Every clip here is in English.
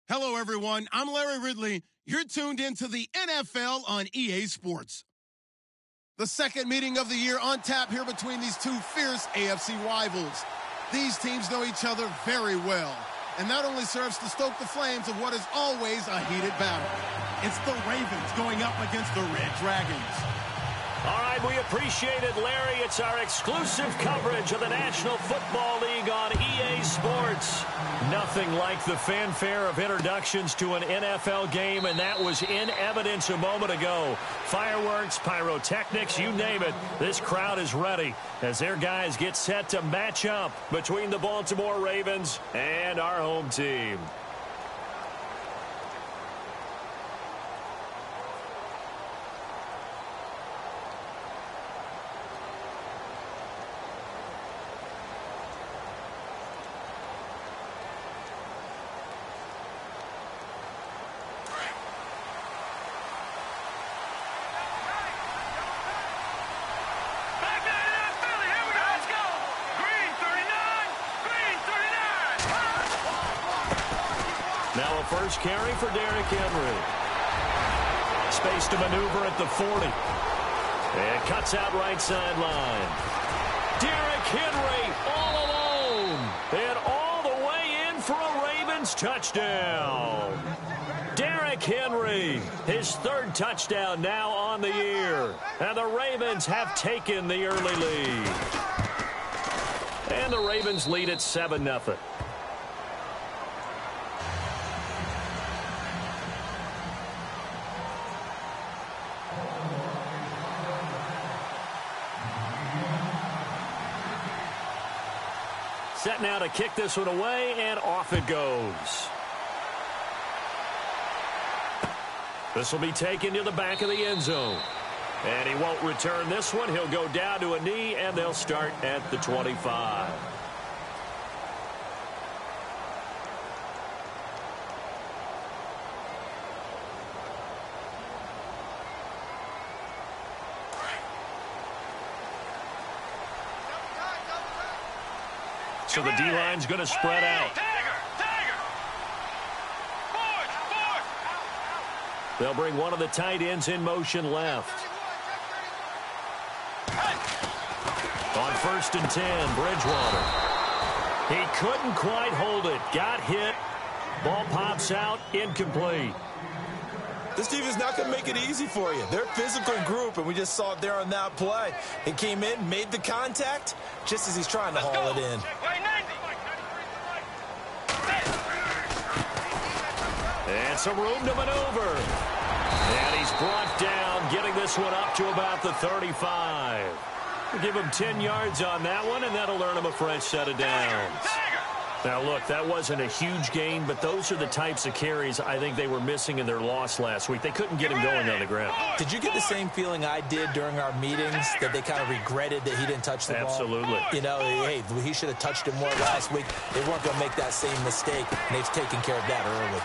Hello, everyone. I'm Larry Ridley. You're tuned into the NFL on EA Sports. The second meeting of the year on tap here between these two fierce AFC rivals. These teams know each other very well, and that only serves to stoke the flames of what is always a heated battle. It's the Ravens going up against the Red Dragons. All right, we appreciate it, Larry. It's our exclusive coverage of the National Football League on EA Sports. Nothing like the fanfare of introductions to an NFL game, and that was in evidence a moment ago. Fireworks, pyrotechnics, you name it. This crowd is ready as their guys get set to match up between the Baltimore Ravens and our home team. Now a first carry for Derrick Henry. Space to maneuver at the 40. And cuts out right sideline. Derrick Henry all alone. And all the way in for a Ravens touchdown. Derrick Henry, his third touchdown now on the year. And the Ravens have taken the early lead. And the Ravens lead at 7-0. Set now to kick this one away, and off it goes. This will be taken to the back of the end zone. And he won't return this one. He'll go down to a knee, and they'll start at the 25. So the D-line's going to spread out. They'll bring one of the tight ends in motion left. On 1st and 10, Bridgewater. He couldn't quite hold it. Got hit. Ball pops out. Incomplete. This team is not going to make it easy for you. They're a physical group, and we just saw it there on that play. He came in, made the contact, just as he's trying to haul it in. And some room to maneuver. And he's brought down, getting this one up to about the 35. We'll give him 10 yards on that one, and that'll earn him a fresh set of downs. Now, look, that wasn't a huge gain, but those are the types of carries I think they were missing in their loss last week. They couldn't get him going on the ground. Did you get the same feeling I did during our meetings, that they kind of regretted that he didn't touch the ball? Absolutely. You know, hey, he should have touched it more last week. They weren't going to make that same mistake, and they've taken care of that early.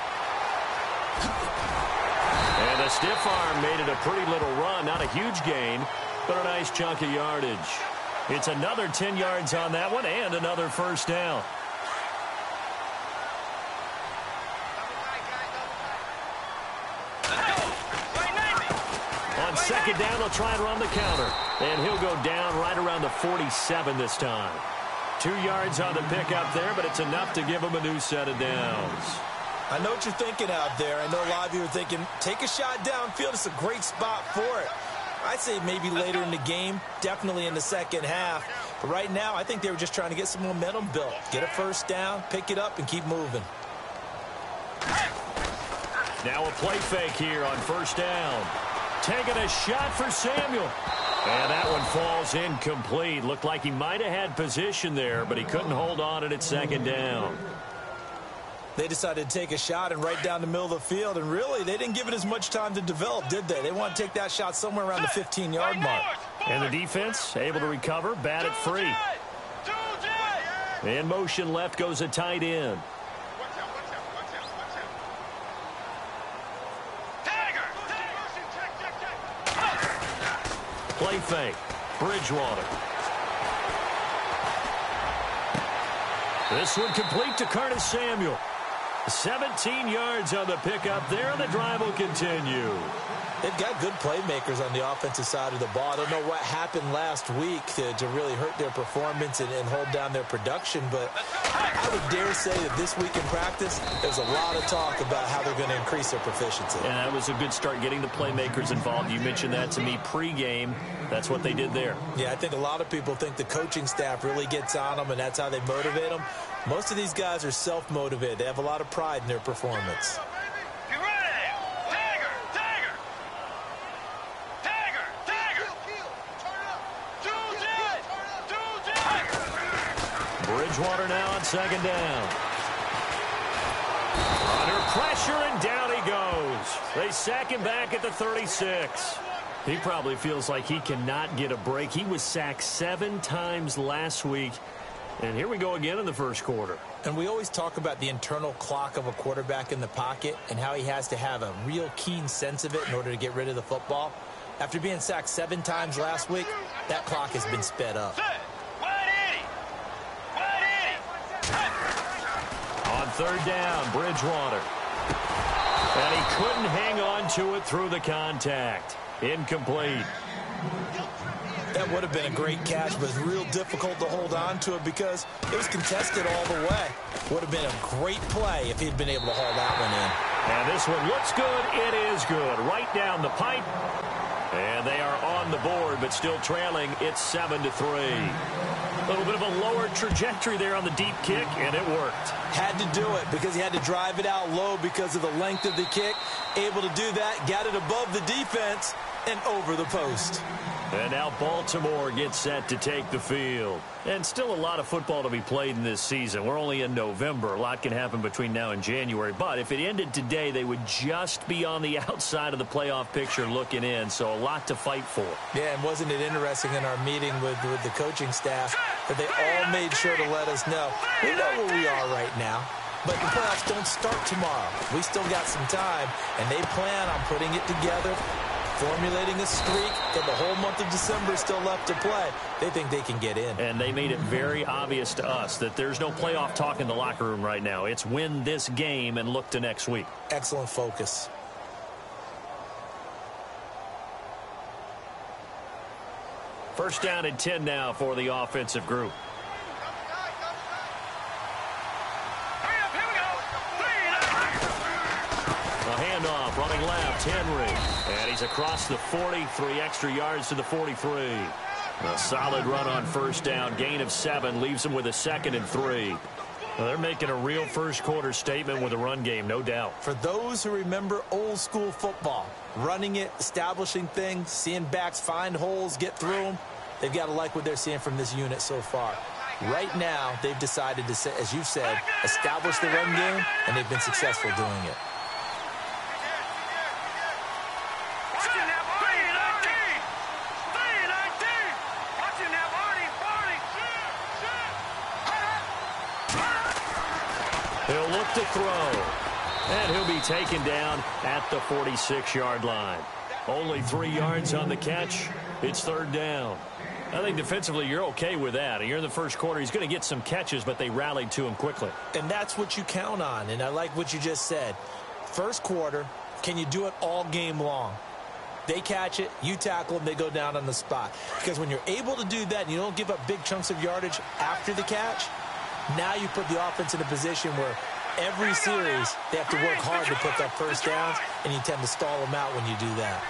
And the stiff arm made it a pretty little run. Not a huge gain, but a nice chunk of yardage. It's another 10 yards on that one and another first down. On second down, they'll try and run the counter. And he'll go down right around the 47 this time. 2 yards on the pickup there, but it's enough to give him a new set of downs. I know what you're thinking out there. I know a lot of you are thinking, take a shot downfield. It's a great spot for it. I'd say maybe later in the game, definitely in the second half. But right now, I think they were just trying to get some momentum built. Get a first down, pick it up, and keep moving. Now a play fake here on first down. Taking a shot for Samuel. And that one falls incomplete. Looked like he might have had position there, but he couldn't hold on at second down. They decided to take a shot and right down the middle of the field, and really, they didn't give it as much time to develop, did they? They want to take that shot somewhere around the 15-yard mark. And the defense able to recover, bat it free. In motion left goes a tight end. Play fake. Bridgewater. This one complete to Curtis Samuel. 17 yards on the pickup there, and the drive will continue. They've got good playmakers on the offensive side of the ball. I don't know what happened last week to really hurt their performance and hold down their production, but I would dare say that this week in practice, there's a lot of talk about how they're going to increase their proficiency. And that was a good start, getting the playmakers involved. You mentioned that to me pregame. That's what they did there. Yeah, I think a lot of people think the coaching staff really gets on them, and that's how they motivate them. Most of these guys are self-motivated. They have a lot of pride in their performance. Bridgewater now on second down. Under pressure, and down he goes. They sack him back at the 36. He probably feels like he cannot get a break. He was sacked 7 times last week. And here we go again in the first quarter. And we always talk about the internal clock of a quarterback in the pocket and how he has to have a real keen sense of it in order to get rid of the football. After being sacked 7 times last week, that clock has been sped up. On third down, Bridgewater. And he couldn't hang on to it through the contact. Incomplete. That would have been a great catch, but it's real difficult to hold on to it because it was contested all the way. Would have been a great play if he'd been able to haul that one in. And this one looks good. It is good. Right down the pipe. And they are on the board, but still trailing. It's 7-3. A little bit of a lower trajectory there on the deep kick, and it worked. Had to do it because he had to drive it out low because of the length of the kick. Able to do that, got it above the defense and over the post. And now Baltimore gets set to take the field. And still a lot of football to be played in this season. We're only in November. A lot can happen between now and January. But if it ended today, they would just be on the outside of the playoff picture looking in. So a lot to fight for. Yeah, and wasn't it interesting in our meeting with the coaching staff that they all made sure to let us know. We know where we are right now. But the playoffs don't start tomorrow. We still got some time, and they plan on putting it together, formulating a streak, and the whole month of December is still left to play. They think they can get in. And they made it very obvious to us that there's no playoff talk in the locker room right now. It's win this game and look to next week. Excellent focus. First down and 10 now for the offensive group. Handoff, running left, Henry. And he's across the 40, 3 extra yards to the 43. A solid run on first down, gain of 7, leaves him with a 2nd and 3. Well, they're making a real first quarter statement with a run game, no doubt. For those who remember old school football, running it, establishing things, seeing backs find holes, get through them, they've got to like what they're seeing from this unit so far. Right now, they've decided to, as you've said, establish the run game, and they've been successful doing it. He'll look to throw. And he'll be taken down at the 46-yard line. Only 3 yards on the catch. It's third down. I think defensively you're okay with that. You're in the first quarter. He's going to get some catches, but they rallied to him quickly. And that's what you count on. And I like what you just said. First quarter, can you do it all game long? They catch it, you tackle them, they go down on the spot. Because when you're able to do that and you don't give up big chunks of yardage after the catch, now you put the offense in a position where every series they have to work hard to pick up first downs, and you tend to stall them out when you do that.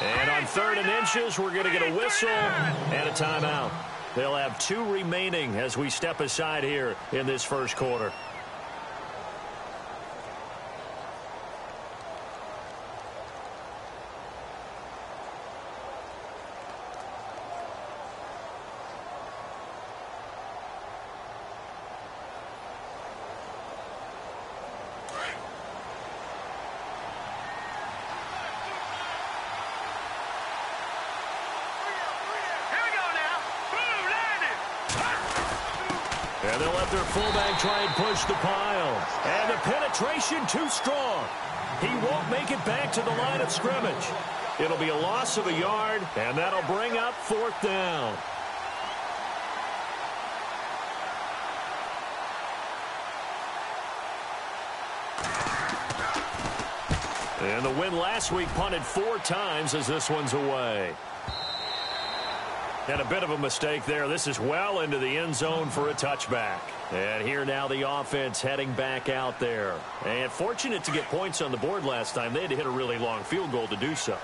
And on 3rd and inches, we're going to get a whistle and a timeout. They'll have 2 remaining as we step aside here in this first quarter. And they'll let their fullback try and push the pile. And the penetration too strong. He won't make it back to the line of scrimmage. It'll be a loss of a yard, and that'll bring up 4th down. And the win last week punted 4 times as this one's away. And a bit of a mistake there. This is well into the end zone for a touchback. And here now the offense heading back out there. And fortunate to get points on the board last time. They had to hit a really long field goal to do so.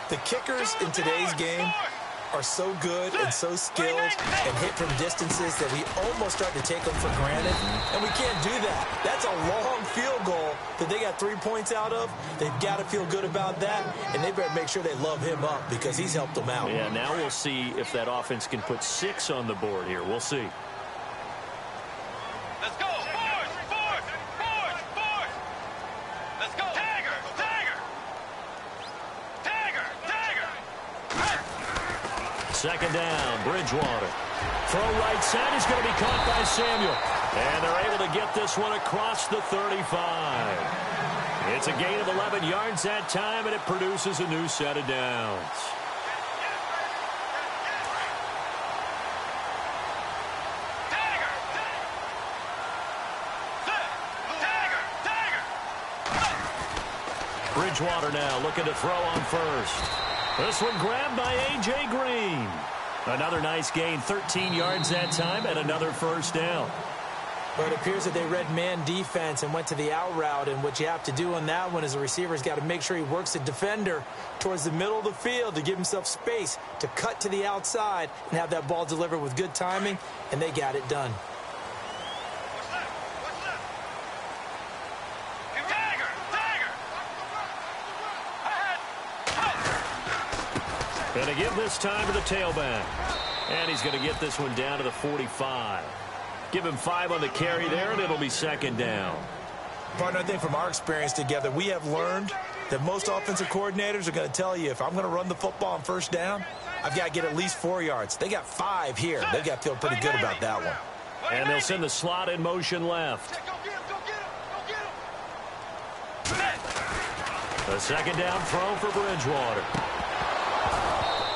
The kickers in today's game are so good and so skilled and hit from distances that we almost start to take them for granted. And we can't do that. That's a long field goal that they got 3 points out of. They've got to feel good about that, and they better make sure they love him up because he's helped them out. Yeah, now we'll see if that offense can put 6 on the board here. We'll see. Let's go. Fourth. Let's go. Tagger. Second down, Bridgewater. Throw right side is going to be caught by Samuel. And they're able to get this one across the 35. It's a gain of 11 yards that time, and it produces a new set of downs. Bridgewater now looking to throw on first. This one grabbed by A.J. Green. Another nice gain, 13 yards that time, and another first down. But it appears that they read man defense and went to the out route, and what you have to do on that one is the receiver's got to make sure he works the defender towards the middle of the field to give himself space to cut to the outside and have that ball delivered with good timing, and they got it done. Going to give this time to the tailback. And he's going to get this one down to the 45. Give him 5 on the carry there, and it'll be second down. Partner, I think from our experience together, we have learned that most offensive coordinators are going to tell you, if I'm going to run the football on first down, I've got to get at least 4 yards. They got 5 here. They've got to feel pretty good about that one. And they'll send the slot in motion left. A second down throw for Bridgewater.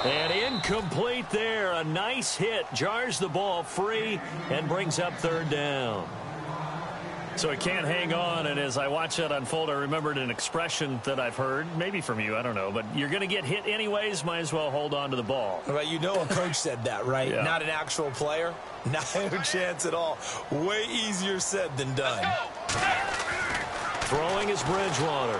And incomplete there. A nice hit. Jars the ball free and brings up third down. So it can't hang on. And as I watch that unfold, I remembered an expression that I've heard, maybe from you, I don't know. But you're going to get hit anyways. Might as well hold on to the ball. Well, you know a coach said that, right? Yeah. Not an actual player. Not a chance at all. Way easier said than done. Throwing is Bridgewater.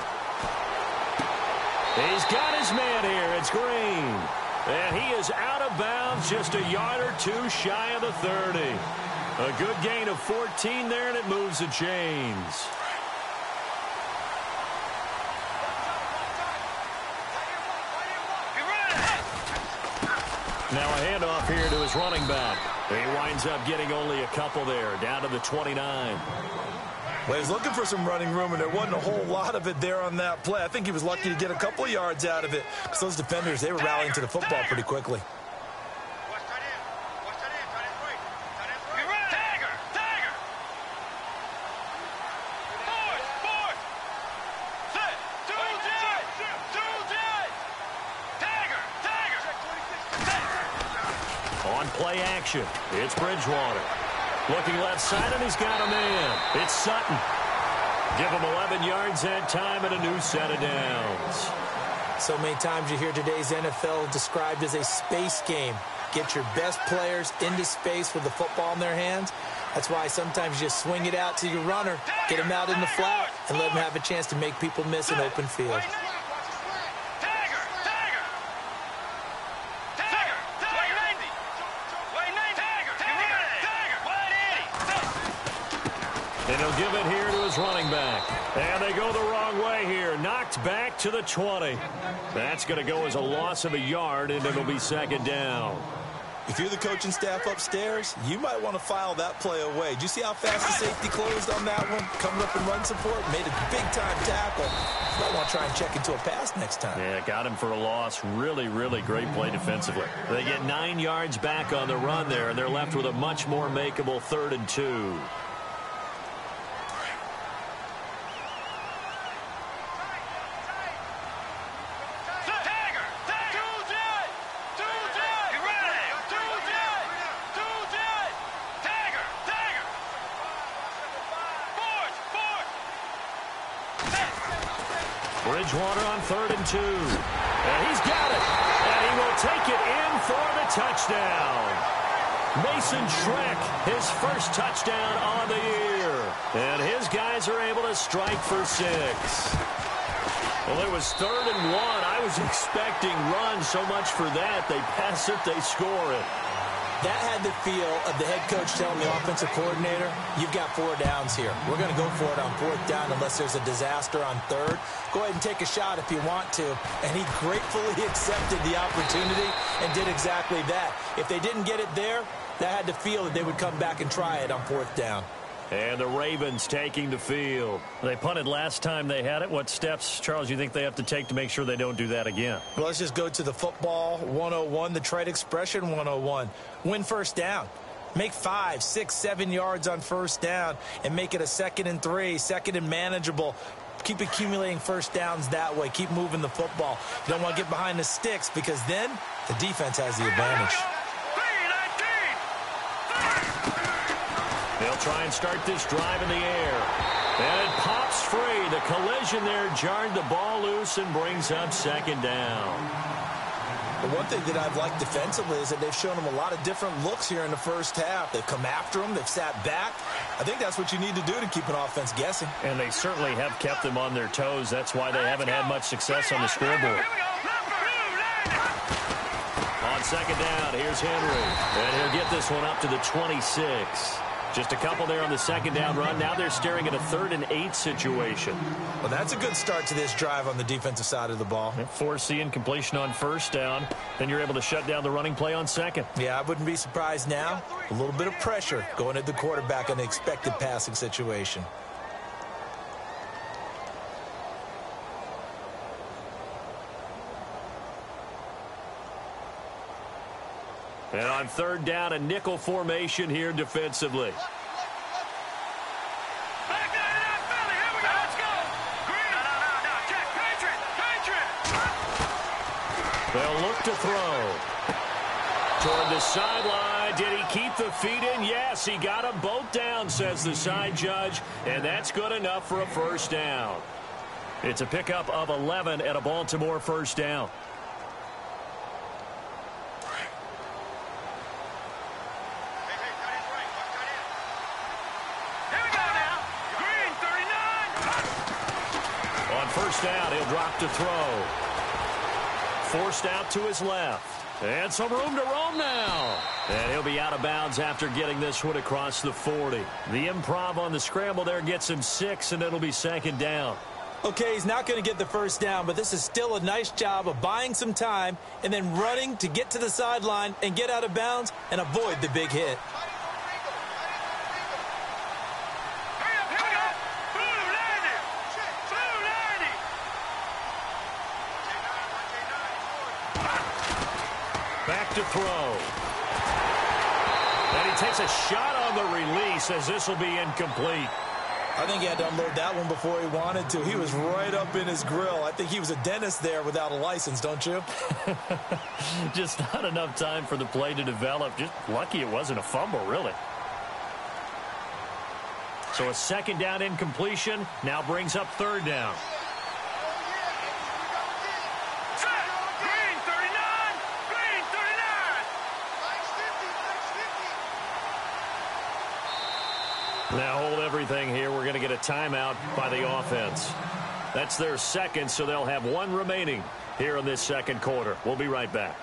He's got his man here. It's Green. And he is out of bounds, just a yard or two shy of the 30. A good gain of 14 there, and it moves the chains. Now a handoff here to his running back. He winds up getting only a couple there, down to the 29. Well, he was looking for some running room, and there wasn't a whole lot of it there on that play. I think he was lucky to get a couple of yards out of it, because those defenders, they were rallying to the football pretty quickly. On play action, it's Bridgewater. Looking left side, and he's got a man. It's Sutton. Give him 11 yards that time and a new set of downs. So many times you hear today's NFL described as a space game. Get your best players into space with the football in their hands. That's why sometimes you just swing it out to your runner, get him out in the flat, and let him have a chance to make people miss an open field. And he'll give it here to his running back. And they go the wrong way here. Knocked back to the 20. That's going to go as a loss of a yard, and it'll be second down. If you're the coaching staff upstairs, you might want to file that play away. Did you see how fast the safety closed on that one? Coming up in run support, made a big-time tackle. You might want to try and check into a pass next time. Yeah, got him for a loss. Really, really great play defensively. They get 9 yards back on the run there, and they're left with a much more makeable 3rd and 2. Bridgewater on 3rd and 2. And he's got it. And he will take it in for the touchdown. Mason Schreck, his first touchdown on the year. And his guys are able to strike for 6. Well, it was 3rd and 1. I was expecting runs so much for that. They pass it, they score it. That had the feel of the head coach telling the offensive coordinator, you've got 4 downs here. We're going to go for it on 4th down unless there's a disaster on 3rd. Go ahead and take a shot if you want to. And he gratefully accepted the opportunity and did exactly that. If they didn't get it there, that had the feel that they would come back and try it on 4th down. And the Ravens taking the field. They punted last time they had it. What steps, Charles, you think they have to take to make sure they don't do that again? Well, let's just go to the football 101, the trade expression 101. Win 1st down. Make 5, 6, 7 yards on 1st down and make it a 2nd and 3, 2nd and manageable. Keep accumulating 1st downs that way. Keep moving the football. You don't want to get behind the sticks because then the defense has the advantage. They'll try and start this drive in the air. And it pops free. The collision there jarred the ball loose and brings up 2nd down. The one thing that I've liked defensively is that they've shown them a lot of different looks here in the 1st half. They've come after them. They've sat back. I think that's what you need to do to keep an offense guessing. And they certainly have kept them on their toes. That's why they haven't had much success on the scoreboard. On 2nd down, here's Henry. And he'll get this one up to the 26. Just a couple there on the 2nd down run. Now they're staring at a 3rd and 8 situation. Well, that's a good start to this drive on the defensive side of the ball. Force incompletion on 1st down. Then you're able to shut down the running play on 2nd. Yeah, I wouldn't be surprised now. A little bit of pressure going at the quarterback in the expected passing situation. And on 3rd down, a nickel formation here defensively. They'll look to throw. Toward the sideline. Did he keep the feet in? Yes, he got them both down, says the side judge. And that's good enough for a 1st down. It's a pickup of 11 and a Baltimore 1st down. On 1st down, he'll drop to throw. Forced out to his left. And some room to roam now. And he'll be out of bounds after getting this one across the 40. The improv on the scramble there gets him 6, and it'll be 2nd down. Okay, he's not going to get the 1st down, but this is still a nice job of buying some time and then running to get to the sideline and get out of bounds and avoid the big hit. Back to throw. And he takes a shot on the release as this will be incomplete. I think he had to unload that one before he wanted to. He was right up in his grill. I think he was a dentist there without a license, don't you? Just not enough time for the play to develop. Just lucky it wasn't a fumble, really. So a 2nd down incompletion now brings up 3rd down. Now hold everything here. We're going to get a timeout by the offense. That's their 2nd, so they'll have 1 remaining here in this 2nd quarter. We'll be right back.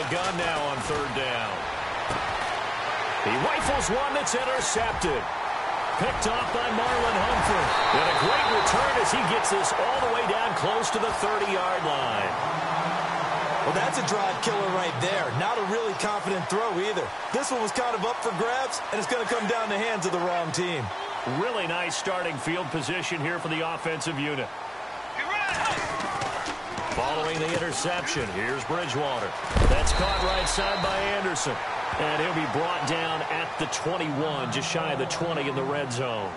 Gun now on 3rd down. He rifles one that's intercepted. Picked off by Marlon Humphrey. And a great return as he gets this all the way down close to the 30-yard line. Well, that's a drive killer right there. Not a really confident throw either. This one was kind of up for grabs, and it's going to come down the hands of the wrong team. Really nice starting field position here for the offensive unit. Following the interception, here's Bridgewater. That's caught right side by Anderson. And he'll be brought down at the 21, just shy of the 20 in the red zone.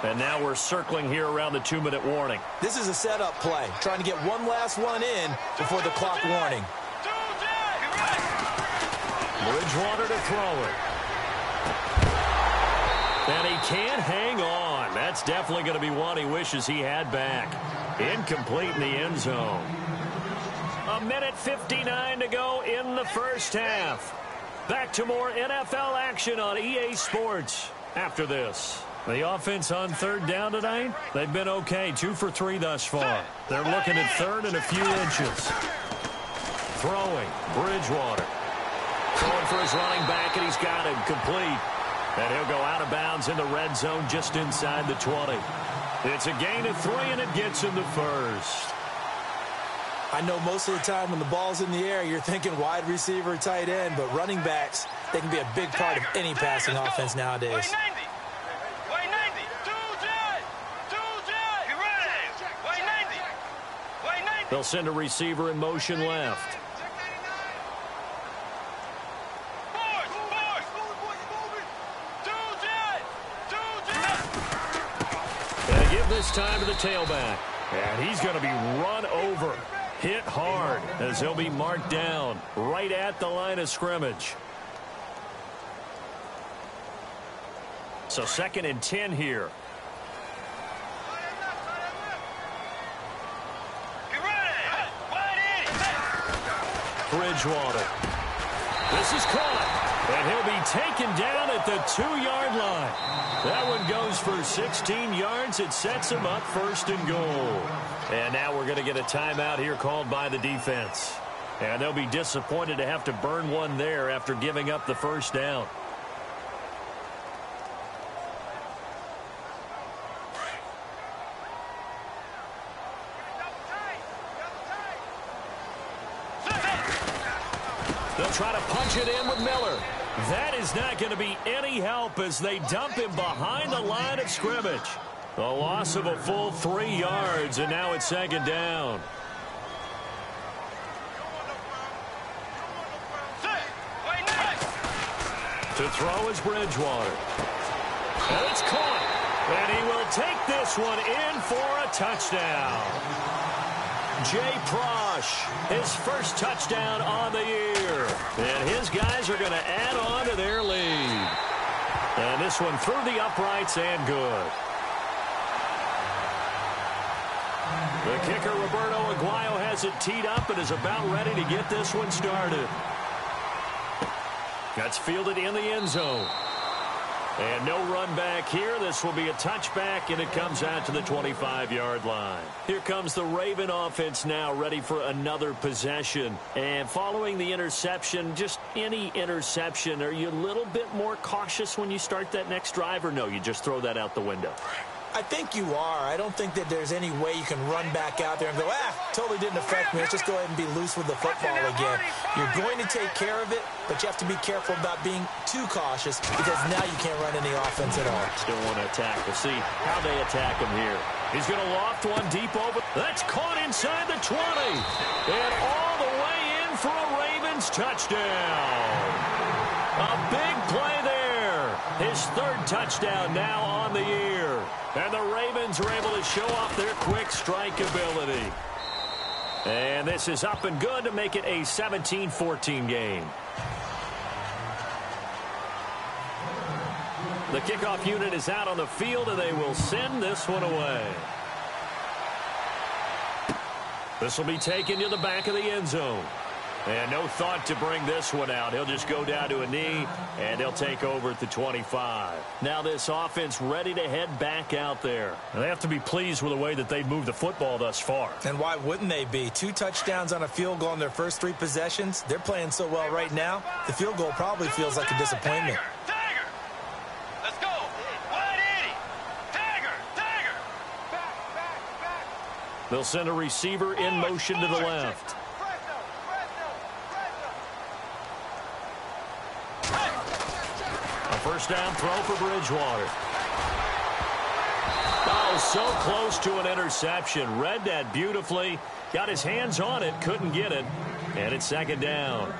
And now we're circling here around the 2-minute warning. This is a setup play, trying to get one last one in before the clock warning. Bridgewater to throw it. And he can't hang on. That's definitely going to be one he wishes he had back. Incomplete in the end zone. 1:59 to go in the first half. Back to more NFL action on EA Sports after this. The offense on third down tonight, they've been okay. 2 for 3 thus far. They're looking at third and a few inches. Throwing, Bridgewater. Throwing for his running back, and he's got him complete. And he'll go out of bounds in the red zone just inside the 20. It's a gain of 3, and it gets him the first. I know most of the time when the ball's in the air, you're thinking wide receiver, tight end, but running backs, they can be a big part of any passing offense nowadays. They'll send a receiver in motion left. And give this time to the tailback. And he's going to be run over. Hit hard as he'll be marked down right at the line of scrimmage. So 2nd and 10 here. Bridgewater. This is caught. And he'll be taken down at the 2-yard line. That one goes for 16 yards. It sets him up 1st and goal. And now we're going to get a timeout here called by the defense. And they'll be disappointed to have to burn one there after giving up the first down. They'll try to punch it in with Miller. That is not going to be any help as they dump him behind the line of scrimmage. A loss of a full 3 yards, and now it's 2nd down. To throw is Bridgewater. And it's caught. And he will take this one in for a touchdown. Jay Prosh, his first touchdown on the year. And his guys are going to add on to their lead. And this one through the uprights and good. The kicker, Roberto Aguayo, has it teed up and is about ready to get this one started. That's fielded in the end zone. And no run back here. This will be a touchback, and it comes out to the 25-yard line. Here comes the Raven offense now, ready for another possession. And following the interception, just any interception, are you a little bit more cautious when you start that next drive, or no, you just throw that out the window? I think you are. I don't think that there's any way you can run back out there and go, totally didn't affect me. Let's just go ahead and be loose with the football again. You're going to take care of it, but you have to be careful about being too cautious because now you can't run any offense at all. Still want to attack. We'll see how they attack him here. He's going to loft one deep over. That's caught inside the 20. And all the way in for a Ravens touchdown. A big play there. His 3rd touchdown now on the year. And the Ravens are able to show off their quick strike ability. And this is up and good to make it a 17-14 game. The kickoff unit is out on the field, and they will send this one away. This will be taken to the back of the end zone. And no thought to bring this one out. He'll just go down to a knee, and he'll take over at the 25. Now this offense ready to head back out there. And they have to be pleased with the way that they've moved the football thus far. And why wouldn't they be? 2 touchdowns on a field goal in their first 3 possessions. They're playing so well right now, the field goal probably feels like a disappointment. Tiger! Let's go! 180! Tiger! Back! They'll send a receiver in motion to the left. first down throw for Bridgewater. Oh, so close to an interception. Read that beautifully. Got his hands on it, couldn't get it. And it's second down.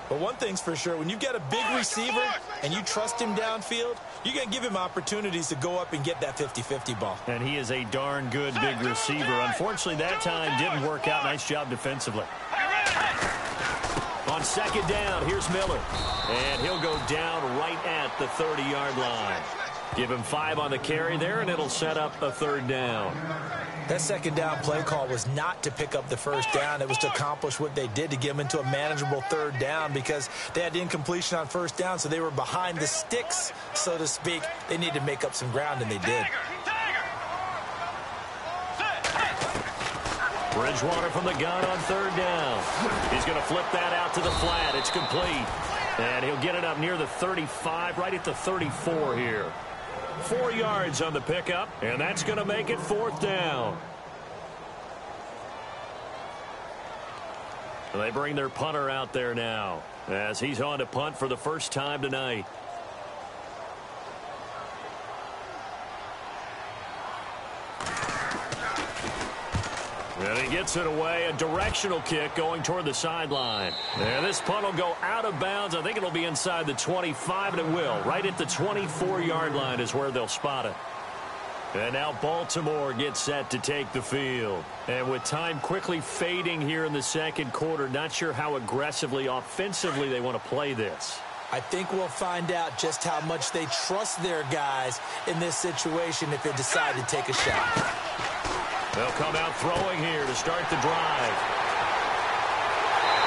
But one thing's for sure, when you get a big receiver and you trust him downfield, you're going to give him opportunities to go up and get that 50-50 ball. And he is a darn good big receiver. Unfortunately, that time didn't work out. Nice job defensively. On second down, here's Miller. And he'll go down right at the 30-yard line. Give him 5 on the carry there, and it'll set up a third down. That second down play call was not to pick up the first down. It was to accomplish what they did, to get them into a manageable third down, because they had the incompletion on first down, so they were behind the sticks, so to speak. They needed to make up some ground, and they did. Bridgewater from the gun on third down. He's going to flip that out to the flat. It's complete. And he'll get it up near the 35, right at the 34 here. 4 yards on the pickup, and that's going to make it fourth down. And they bring their punter out there now as he's on to punt for the first time tonight. And he gets it away, a directional kick going toward the sideline. And this punt will go out of bounds. I think it'll be inside the 25, and it will. Right at the 24-yard line is where they'll spot it. And now Baltimore gets set to take the field. And with time quickly fading here in the second quarter, not sure how aggressively, offensively they want to play this. I think we'll find out just how much they trust their guys in this situation if they decide to take a shot. They'll come out throwing here to start the drive.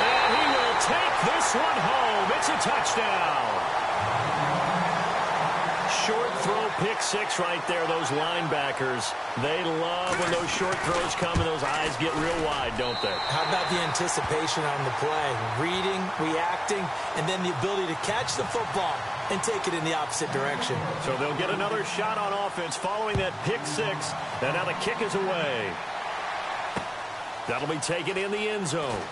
And he will take this one home. It's a touchdown. Short throw, pick six right there. Those linebackers, they love when those short throws come and those eyes get real wide, don't they? How about the anticipation on the play? Reading, reacting, and then the ability to catch the football and take it in the opposite direction. So they'll get another shot on offense following that pick six. And now the kick is away. That'll be taken in the end zone.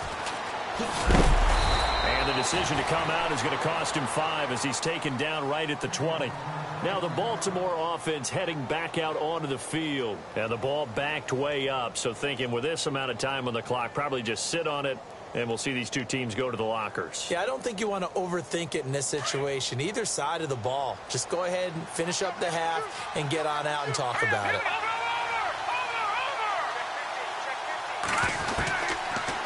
And the decision to come out is going to cost him 5 as he's taken down right at the 20. Now the Baltimore offense heading back out onto the field. And the ball backed way up. So thinking with this amount of time on the clock, probably just sit on it. And we'll see these two teams go to the lockers. Yeah, I don't think you want to overthink it in this situation. Either side of the ball. Just go ahead and finish up the half and get on out and talk about it.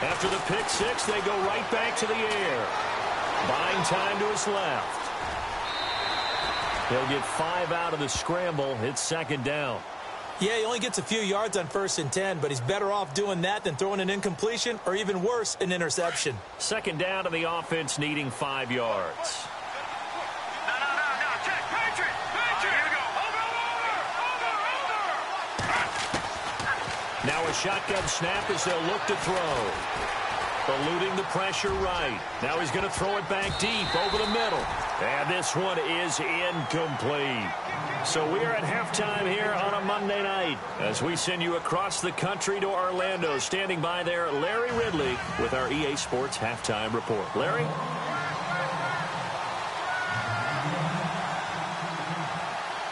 After the pick six, they go right back to the air. Buying time to his left. He'll get 5 out of the scramble. It's second down. Yeah, he only gets a few yards on 1st and 10, but he's better off doing that than throwing an incompletion or even worse, an interception. Second down to the offense needing 5 yards. Now a shotgun snap as they'll look to throw. Eluding the pressure right. Now he's going to throw it back deep over the middle. And this one is incomplete. So we are at halftime here on a Monday night as we send you across the country to Orlando. Standing by there, Larry Ridley with our EA Sports Halftime Report. Larry?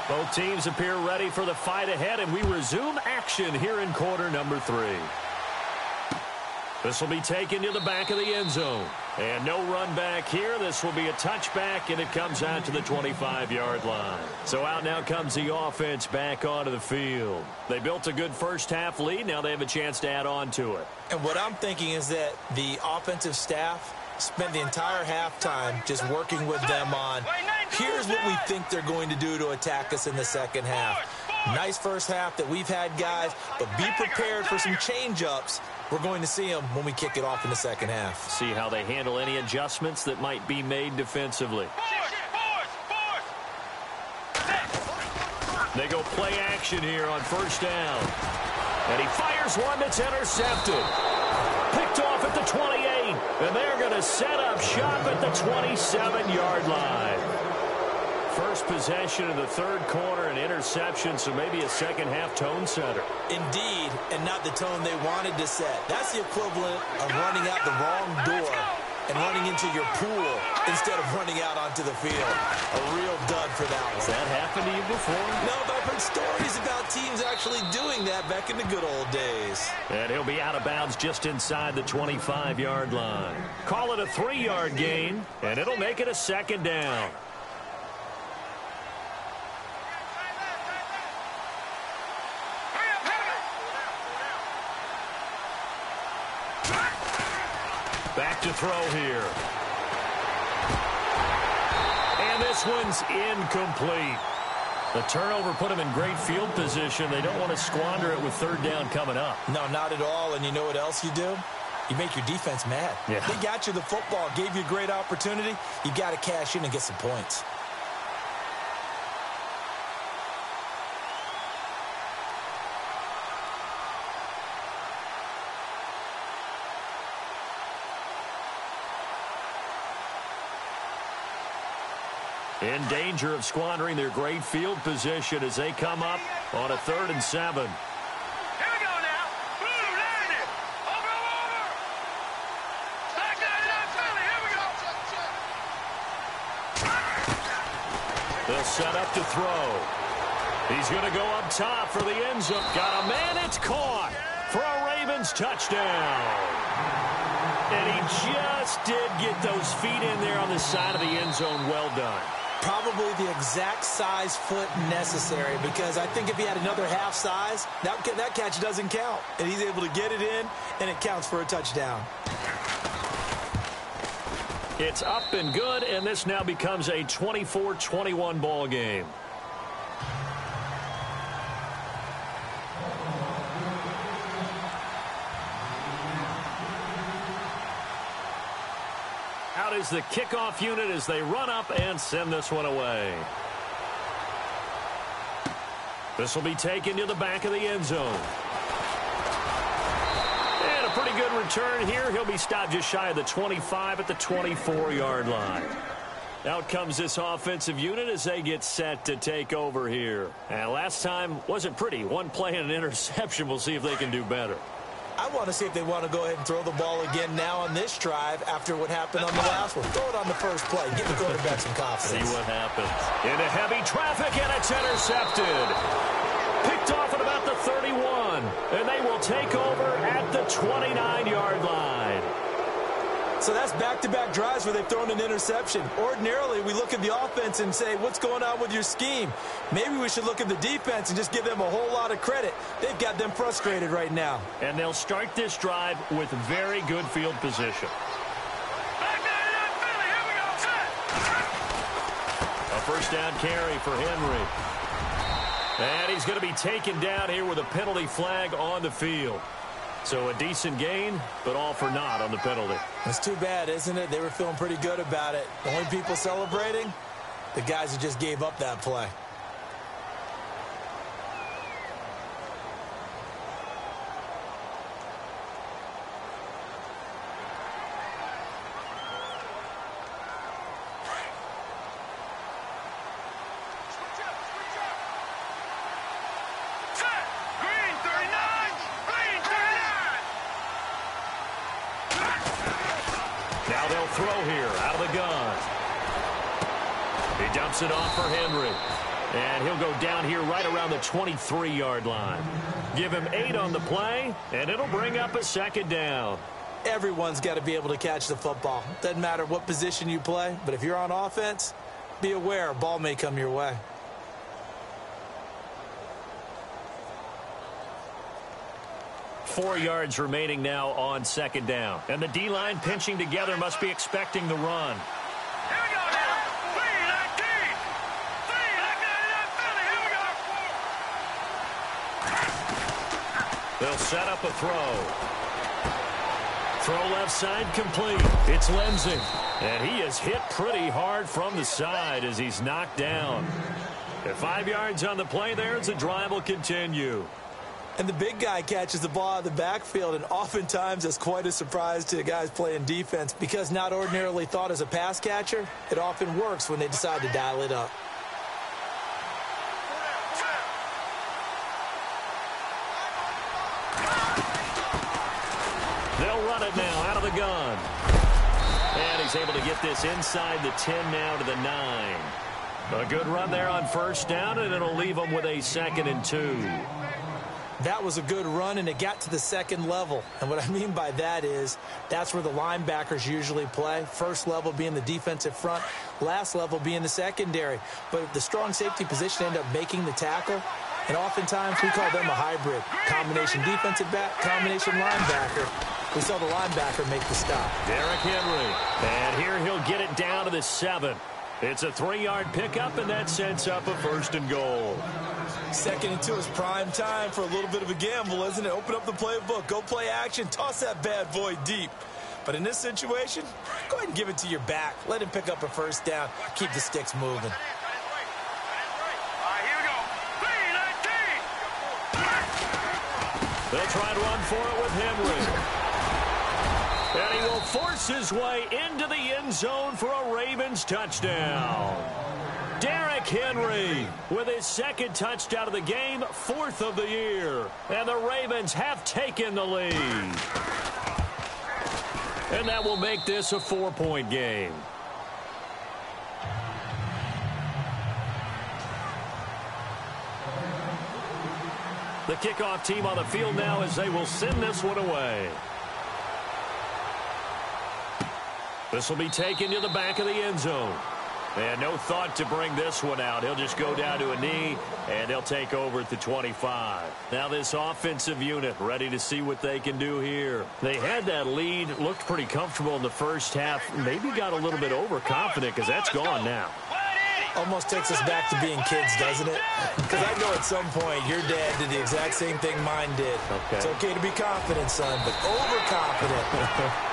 Both teams appear ready for the fight ahead, and we resume action here in quarter number 3. This will be taken to the back of the end zone. And no run back here. This will be a touchback, and it comes out to the 25-yard line. So out now comes the offense back onto the field. They built a good first-half lead. Now they have a chance to add on to it. And what I'm thinking is that the offensive staff spent the entire halftime just working with them on, here's what we think they're going to do to attack us in the second half. Nice first half that we've had, guys, but be prepared for some change-ups. We're going to see them when we kick it off in the second half. See how they handle any adjustments that might be made defensively. They go play action here on first down. And he fires one that's intercepted. Picked off at the 28. And they're going to set up shop at the 27-yard line. First possession of the third quarter, an interception, so maybe a second-half tone setter. Indeed, and not the tone they wanted to set. That's the equivalent of running out the wrong door and running into your pool instead of running out onto the field. A real dud for that one. Has that happened to you before? No, but I've heard stories about teams actually doing that back in the good old days. And he'll be out of bounds just inside the 25-yard line. Call it a 3-yard gain, and it'll make it a second down. Back to throw here. And this one's incomplete. The turnover put them in great field position. They don't want to squander it with third down coming up. No, not at all. And you know what else you do? You make your defense mad. Yeah. They got you the football, gave you a great opportunity. You got to cash in and get some points. In danger of squandering their great field position as they come up on a 3rd and 7. Here we go now. Boom, landing it. Over. Back down, Philly. Here we go. They'll set up to throw. He's going to go up top for the end zone. Got a man. It's caught for a Ravens touchdown. And he just did get those feet in there on the side of the end zone. Well done. Probably the exact size foot necessary, because I think if he had another half size, that catch doesn't count. And he's able to get it in, and it counts for a touchdown. It's up and good, and this now becomes a 24-21 ball game. Out is the kickoff unit as they run up and send this one away. This will be taken to the back of the end zone. And a pretty good return here. He'll be stopped just shy of the 25 at the 24-yard line. Out comes this offensive unit as they get set to take over here. And last time wasn't pretty. One play and an interception. We'll see if they can do better. I want to see if they want to go ahead and throw the ball again now on this drive after what happened on the last one. Throw it on the first play. Give the quarterback some confidence. See what happens. Into heavy traffic, and it's intercepted. Picked off at about the 31, and they will take over at the 29-yard line. So that's back-to-back drives where they've thrown an interception. Ordinarily, we look at the offense and say, what's going on with your scheme? Maybe we should look at the defense and just give them a whole lot of credit. They've got them frustrated right now. And they'll start this drive with very good field position. Back down, Philly. Here we go. Set. A first down carry for Henry. And he's going to be taken down here with a penalty flag on the field. So a decent gain, but all for naught on the penalty. It's too bad, isn't it? They were feeling pretty good about it. The only people celebrating, the guys who just gave up that play. Set. Green 39. Green 39. Now they'll throw here out of the gun. He dumps it off for Henry. And he'll go down here right around the 23-yard line. Give him 8 on the play, and it'll bring up a second down. Everyone's got to be able to catch the football. Doesn't matter what position you play, but if you're on offense, be aware a ball may come your way. Four yards remaining now on second down. And the D-line pinching together must be expecting the run. Here we go now. 319. 319, Philly. Here we go. They'll set up a throw. Throw left side complete. It's Lindsey. And he is hit pretty hard from the side as he's knocked down. At 5 yards on the play there as the drive will continue. And the big guy catches the ball out of the backfield, and oftentimes that's quite a surprise to the guys playing defense because not ordinarily thought as a pass catcher, it often works when they decide to dial it up. They'll run it now out of the gun. he's able to get this inside the 10 now to the 9. A good run there on first down, and it'll leave them with a 2nd and 2. That was a good run, and it got to the second level. And what I mean by that is that's where the linebackers usually play. First level being the defensive front, last level being the secondary. But the strong safety position ended up making the tackle, and oftentimes we call them a hybrid. Combination defensive back, combination linebacker. We saw the linebacker make the stop. Derrick Henry, and here he'll get it down to the 7. It's a 3-yard pickup, and that sets up a 1st and goal. 2nd and 2 is prime time for a little bit of a gamble, isn't it? Open up the playbook, go play action, toss that bad boy deep. But in this situation, go ahead and give it to your back. Let him pick up a 1st down. Keep the sticks moving. They'll try and run for it with Henry. And he will force his way into the end zone for a Ravens touchdown. Derrick Henry with his 2nd touchdown of the game, 4th of the year. And the Ravens have taken the lead. And that will make this a 4-point game. The kickoff team on the field now as they will send this one away. This will be taken to the back of the end zone. And no thought to bring this one out. He'll just go down to a knee, and they'll take over at the 25. Now this offensive unit ready to see what they can do here. They had that lead, looked pretty comfortable in the first half. Maybe got a little bit overconfident because that's gone now. Almost takes us back to being kids, doesn't it? Because I know at some point your dad did the exact same thing mine did. Okay. It's okay to be confident, son, but overconfident,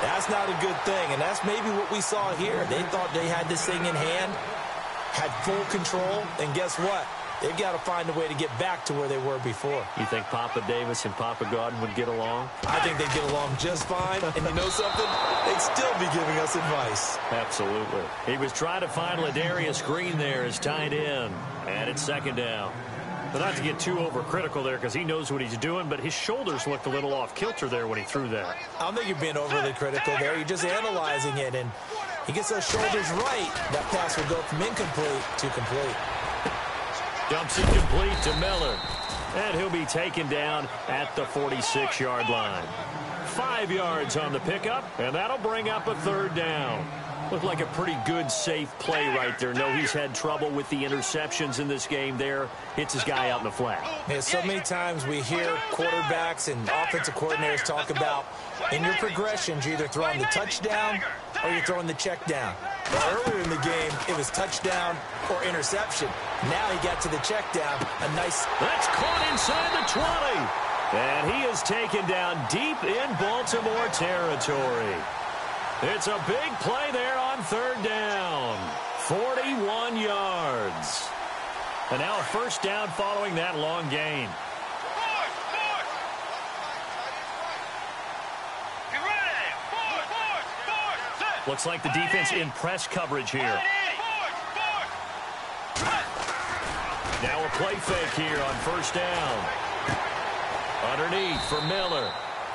that's not a good thing. And that's maybe what we saw here. They thought they had this thing in hand, had full control, and guess what? They've got to find a way to get back to where they were before. You think Papa Davis and Papa Godwin would get along? I think they'd get along just fine. And you know something? They'd still be giving us advice. Absolutely. He was trying to find Ladarius Green there as tight end. And it's 2nd down. But not to get too overcritical there because he knows what he's doing, but his shoulders looked a little off kilter there when he threw that. I don't think you're being overly critical there. You're just analyzing it. And he gets those shoulders right. That pass will go from incomplete to complete. Dumps it complete to Miller. And he'll be taken down at the 46-yard line. 5 yards on the pickup, and that'll bring up a 3rd down. Looked like a pretty good, safe play right there. No, he's had trouble with the interceptions in this game there. Hits his guy out in the flat. Yeah, so many times we hear quarterbacks and offensive coordinators talk about in your progressions, you're either throwing the touchdown or you're throwing the check down. But earlier in the game, it was touchdown or interception. Now he got to the check down. A nice... That's caught inside the 20. And he is taken down deep in Baltimore territory. It's a big play there on 3rd down. 41 yards. And now a 1st down following that long gain. Looks like the defense in press coverage here. Now a play fake here on 1st down. Underneath for Miller.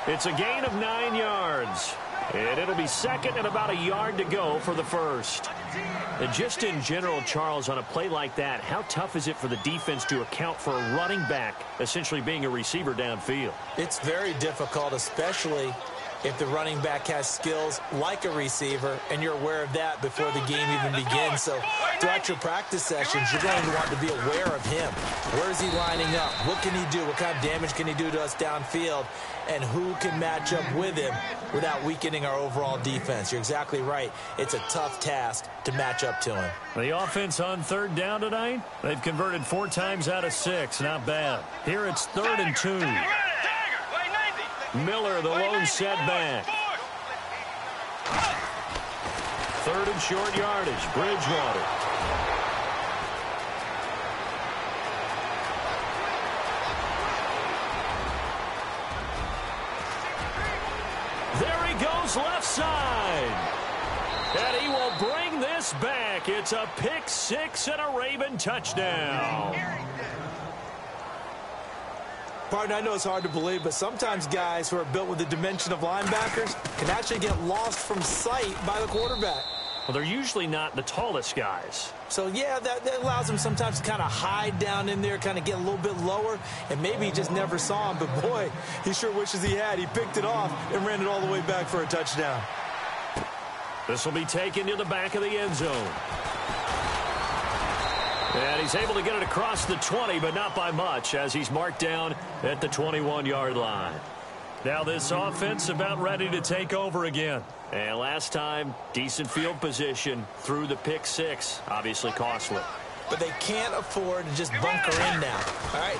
It's a gain of 9 yards. And it'll be 2nd and about a yard to go for the 1st. And just in general, Charles, on a play like that, how tough is it for the defense to account for a running back essentially being a receiver downfield? It's very difficult, especially if the running back has skills like a receiver, and you're aware of that before the game even begins. So throughout your practice sessions, you're going to want to be aware of him. Where is he lining up? What can he do? What kind of damage can he do to us downfield? And who can match up with him without weakening our overall defense? You're exactly right. It's a tough task to match up to him. The offense on 3rd down tonight, they've converted 4 times out of 6. Not bad. Here it's 3rd and 2. Miller, the lone setback. 3rd and short yardage. Bridgewater. There he goes left side. And he will bring this back. It's a pick 6 and a Raven touchdown. Partner, I know it's hard to believe, but sometimes guys who are built with the dimension of linebackers can actually get lost from sight by the quarterback. Well, they're usually not the tallest guys. So, yeah, that allows them sometimes to kind of hide down in there, kind of get a little bit lower, and maybe he just never saw him. But, boy, he sure wishes he had. He picked it off and ran it all the way back for a touchdown. This will be taken to the back of the end zone. And he's able to get it across the 20, but not by much, as he's marked down at the 21-yard line. Now this offense about ready to take over again. And last time, decent field position through the pick six. Obviously costly. But they can't afford to just bunker in now. All right,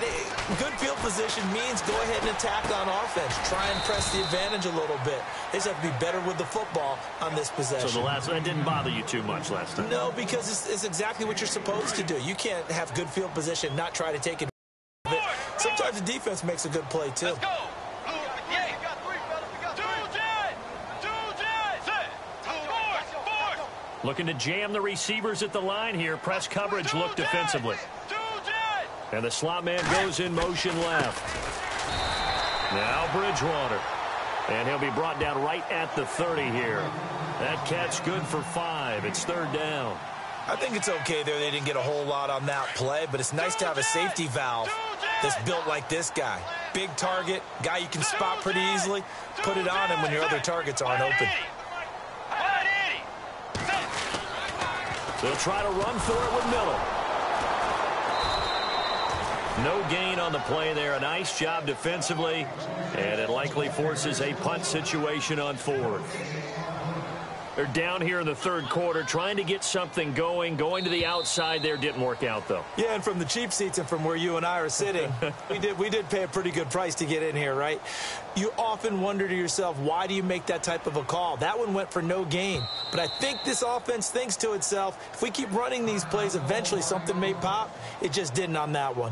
good field position means go ahead and attack on offense. Try and press the advantage a little bit. They just have to be better with the football on this possession. So that didn't bother you too much last time? No, because it's exactly what you're supposed to do. You can't have good field position, not try to take advantage of it. Sometimes the defense makes a good play, too. Let's go. Looking to jam the receivers at the line here. Press coverage look defensively. And the slot man goes in motion left. Now Bridgewater. And he'll be brought down right at the 30 here. That catch good for 5. It's third down. I think it's okay there. They didn't get a whole lot on that play, but it's nice to have a safety valve that's built like this guy. Big target, guy you can spot pretty easily. Put it on him when your other targets aren't open. They'll try to run for it with Miller. No gain on the play there. A nice job defensively, and it likely forces a punt situation on 4th. They're down here in the third quarter, trying to get something going. Going to the outside there didn't work out, though. Yeah, and from the cheap seats and from where you and I are sitting, we did pay a pretty good price to get in here, right? You often wonder to yourself, why do you make that type of a call? That one went for no gain. But I think this offense thinks to itself, if we keep running these plays, eventually something may pop. It just didn't on that one.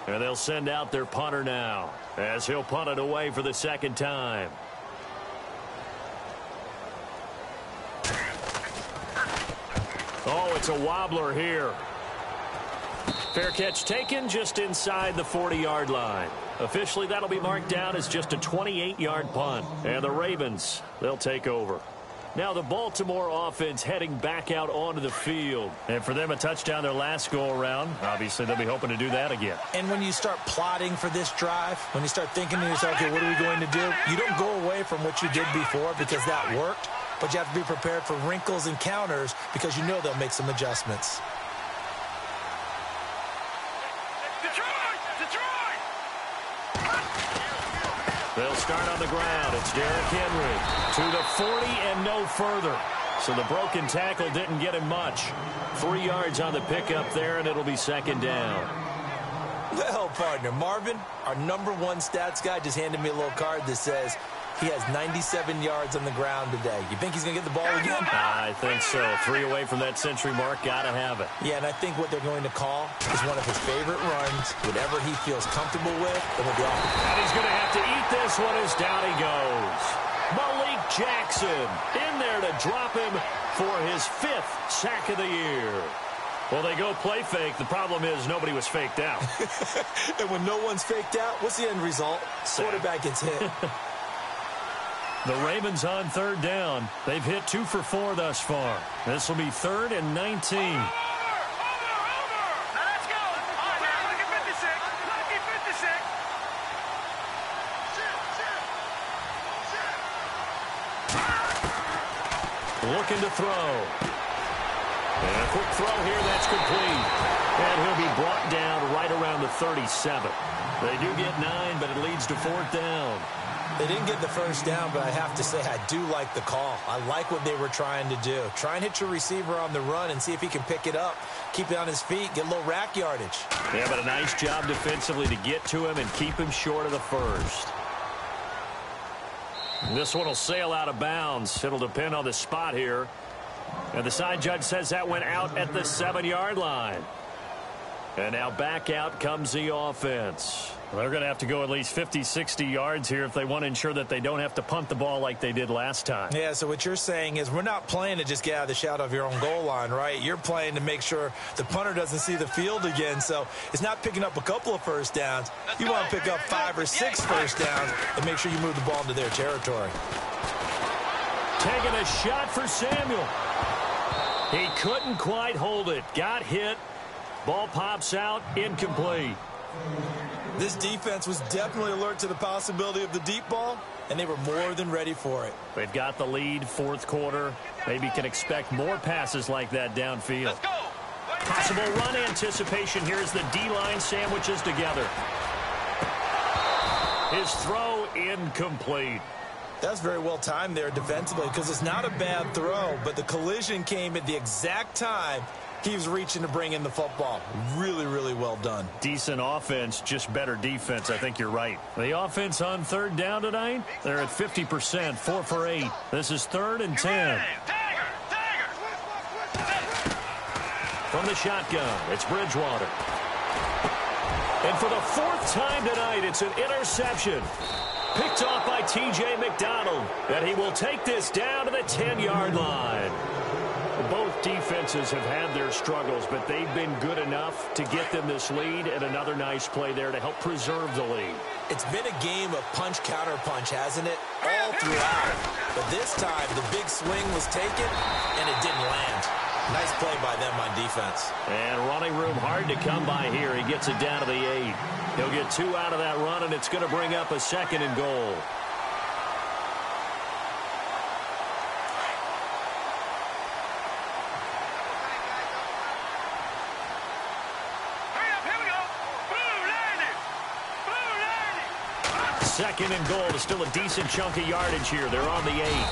And they'll send out their punter now, as he'll punt it away for the second time. Oh, it's a wobbler here. Fair catch taken just inside the 40-yard line. Officially, that'll be marked down as just a 28-yard punt. And the Ravens, they'll take over. Now the Baltimore offense heading back out onto the field. And for them, a touchdown their last go-around. Obviously, they'll be hoping to do that again. And when you start plotting for this drive, when you start thinking to yourself, okay, what are we going to do? You don't go away from what you did before because that worked, but you have to be prepared for wrinkles and counters because you know they'll make some adjustments. They'll start on the ground. It's Derrick Henry to the 40 and no further. So the broken tackle didn't get him much. 3 yards on the pickup there, and it'll be second down. Well, partner, Marvin, our #1 stats guy, just handed me a little card that says he has 97 yards on the ground today. You think he's going to get the ball again? I think so. 3 away from that century mark. Got to have it. Yeah, and I think what they're going to call is one of his favorite runs, whatever he feels comfortable with, and with the offense. And he's going to have to eat this one as down he goes. Malik Jackson in there to drop him for his 5th sack of the year. Well, they go play fake. The problem is nobody was faked out. And when no one's faked out, what's the end result? Quarterback gets hit. The Ravens on third down. They've hit 2 for 4 thus far. This will be 3rd and 19. Over! Now let's go! All right, look at 56. Look at 56. Looking to throw. And a quick throw here, that's complete. And he'll be brought down right around the 37. They do get 9, but it leads to 4th down. They didn't get the first down, but I have to say I do like the call. I like what they were trying to do. Try and hit your receiver on the run and see if he can pick it up. Keep it on his feet, get a little rack yardage. Yeah, but a nice job defensively to get to him and keep him short of the first. This one will sail out of bounds. It'll depend on the spot here. And the side judge says that went out at the 7-yard line. And now back out comes the offense. Well, they're going to have to go at least 50, 60 yards here if they want to ensure that they don't have to punt the ball like they did last time. Yeah, so what you're saying is we're not playing to just get out of the shadow of your own goal line, right? You're playing to make sure the punter doesn't see the field again. So it's not picking up a couple of first downs. You want to pick up 5 or 6 first downs and make sure you move the ball into their territory. Taking a shot for Samuel. He couldn't quite hold it. Got hit. Ball pops out, incomplete. This defense was definitely alert to the possibility of the deep ball, and they were more than ready for it. They've got the lead, fourth quarter. Maybe can expect more passes like that downfield. Possible run anticipation here as the D-line sandwiches together. His throw incomplete. That's very well timed there defensively because it's not a bad throw, but the collision came at the exact time he was reaching to bring in the football. Really, really well done. Decent offense, just better defense. I think you're right. The offense on third down tonight, they're at 50%, 4 for 8. This is 3rd and 10. From the shotgun, it's Bridgewater. And for the 4th time tonight, it's an interception. Picked off by T.J. McDonald. And he will take this down to the 10-yard line. Both defenses have had their struggles, but they've been good enough to get them this lead, and another nice play there to help preserve the lead. It's been a game of punch-counter-punch, hasn't it? All throughout. But this time, the big swing was taken, and it didn't land. Nice play by them on defense. And running room hard to come by here. He gets it down to the 8. He'll get 2 out of that run, and it's going to bring up a 2nd and goal. Second and goal is still a decent chunk of yardage here. They're on the 8.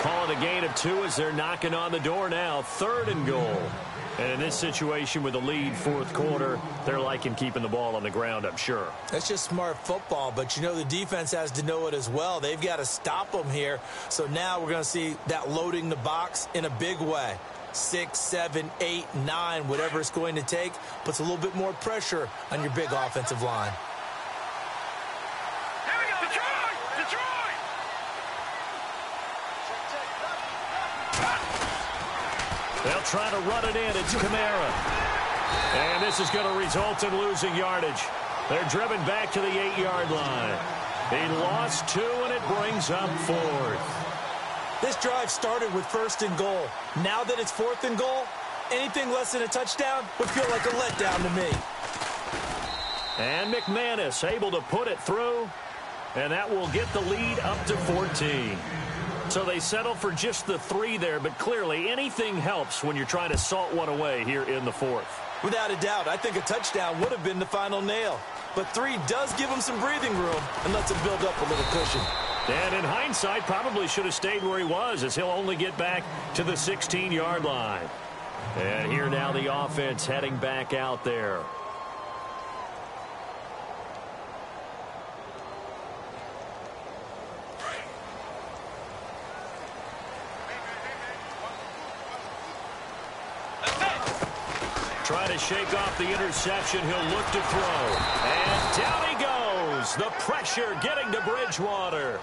Call it a gain of 2 as they're knocking on the door now. 3rd and goal. And in this situation with the lead, 4th quarter, they're liking keeping the ball on the ground, I'm sure. That's just smart football, but you know the defense has to know it as well. They've got to stop them here. So now we're going to see that loading the box in a big way. 6, 7, 8, 9, whatever it's going to take, puts a little bit more pressure on your big offensive line. They'll try to run it in. It's Kamara. And this is going to result in losing yardage. They're driven back to the 8-yard line. He lost 2, and it brings up 4th. This drive started with 1st and goal. Now that it's 4th and goal, anything less than a touchdown would feel like a letdown to me. And McManus able to put it through, and that will get the lead up to 14. So they settle for just the 3 there, but clearly anything helps when you're trying to salt one away here in the 4th. Without a doubt, I think a touchdown would have been the final nail. But 3 does give him some breathing room and lets him build up a little cushion. And in hindsight, probably should have stayed where he was, as he'll only get back to the 16-yard line. And here now the offense heading back out there. Try to shake off the interception. He'll look to throw. And down he goes. The pressure getting to Bridgewater.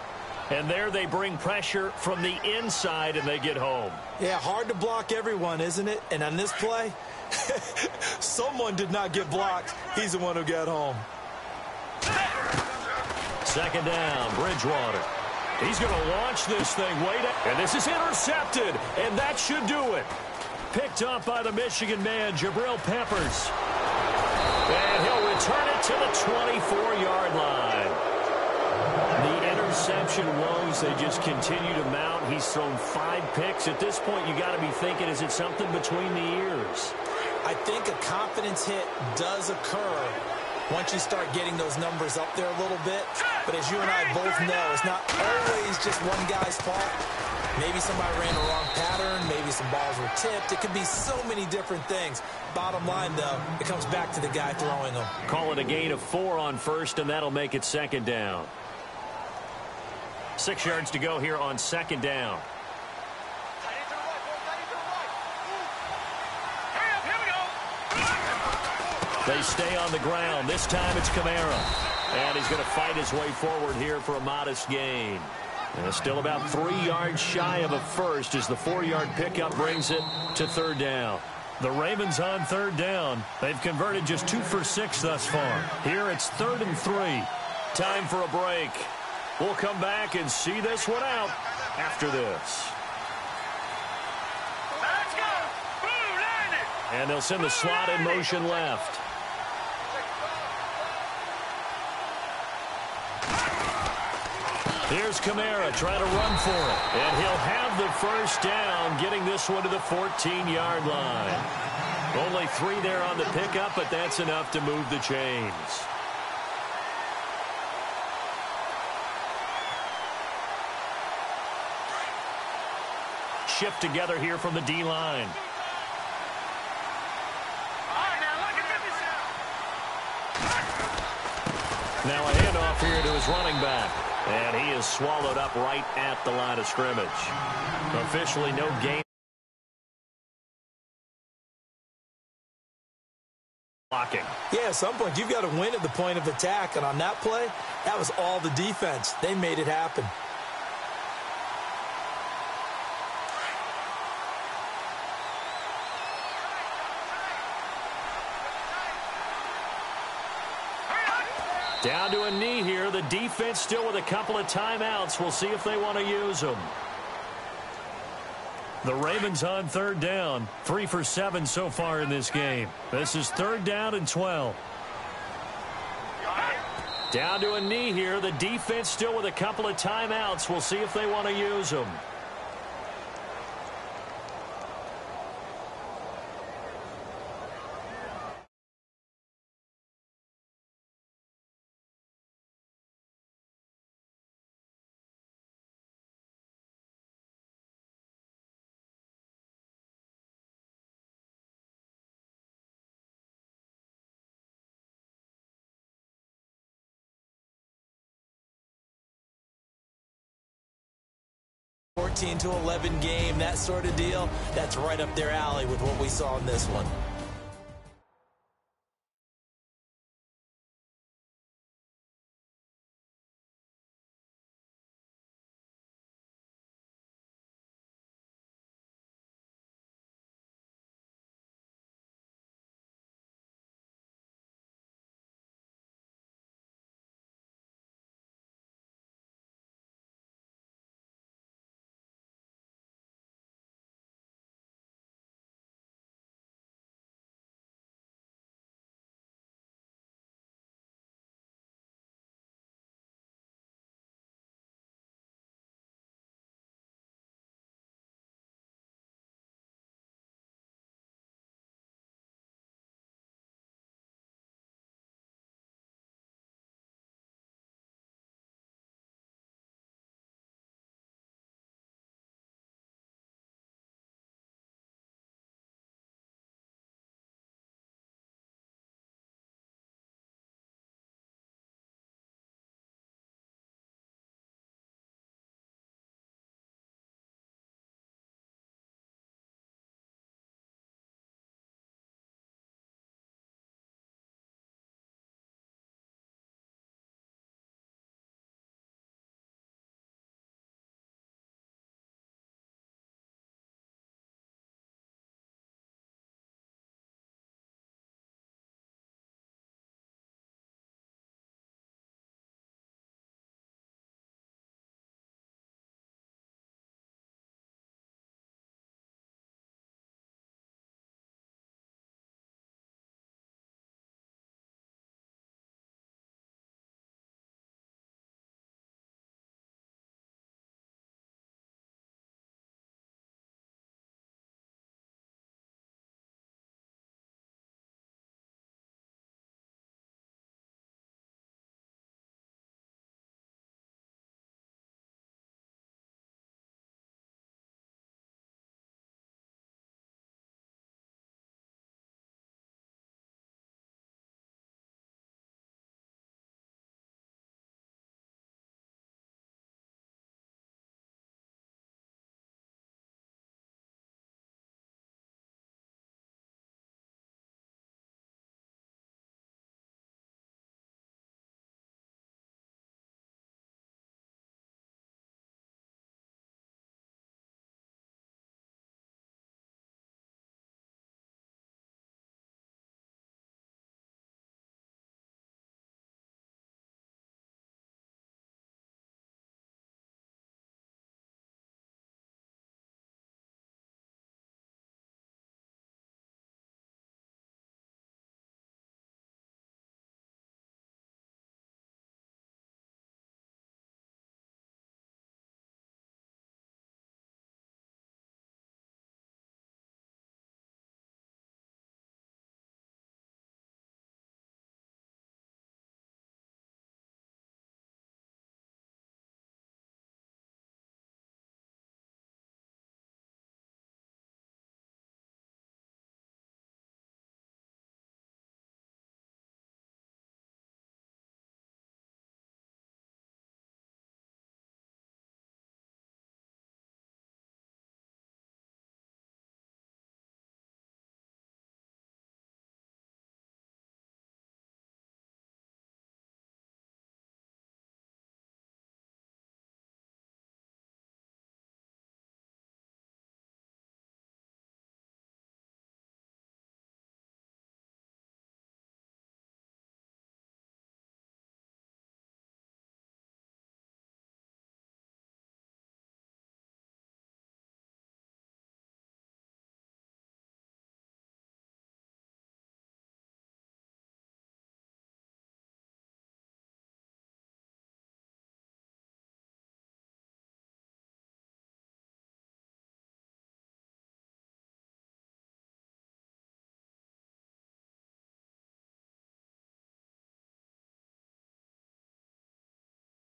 And there they bring pressure from the inside, and they get home. Yeah, hard to block everyone, isn't it? And on this play, someone did not get blocked. He's the one who got home. 2nd down, Bridgewater. He's going to launch this thing way down. And this is intercepted, and that should do it. Picked up by the Michigan man, Jabril Peppers. And he'll return it to the 24-yard line. The interception woes, they just continue to mount. He's thrown 5 picks. At this point, you got to be thinking, is it something between the ears? I think a confidence hit does occur once you start getting those numbers up there a little bit. But as you and I both know, it's not always just one guy's fault. Maybe somebody ran the wrong pattern. Maybe some balls were tipped. It could be so many different things. Bottom line, though, it comes back to the guy throwing them. Call it a gain of 4 on 1st, and that'll make it 2nd down. 6 yards to go here on 2nd down. They stay on the ground. This time it's Kamara. And he's going to fight his way forward here for a modest gain. And still about 3 yards shy of a first as the 4-yard pickup brings it to third down. The Ravens on third down. They've converted just 2 for 6 thus far. Here it's 3rd and 3. Time for a break. We'll come back and see this one out after this. Let's go. Boom, line it. And they'll send the slot in motion left. Here's Kamara trying to run for it. And he'll have the first down, getting this one to the 14-yard line. Only 3 there on the pickup, but that's enough to move the chains. Shift together here from the D-line. Now a handoff here to his running back. And he is swallowed up right at the line of scrimmage. Officially no gain. Blocking. Yeah, at some point you've got to win at the point of attack. And on that play, that was all the defense. They made it happen. Down to a knee here. The defense still with a couple of timeouts. We'll see if they want to use them. The Ravens on third down. 3 for 7 so far in this game. This is 3rd down and 12. Down to a knee here. The defense still with a couple of timeouts. We'll see if they want to use them. To 11 game, that sort of deal, that's right up their alley with what we saw in this one.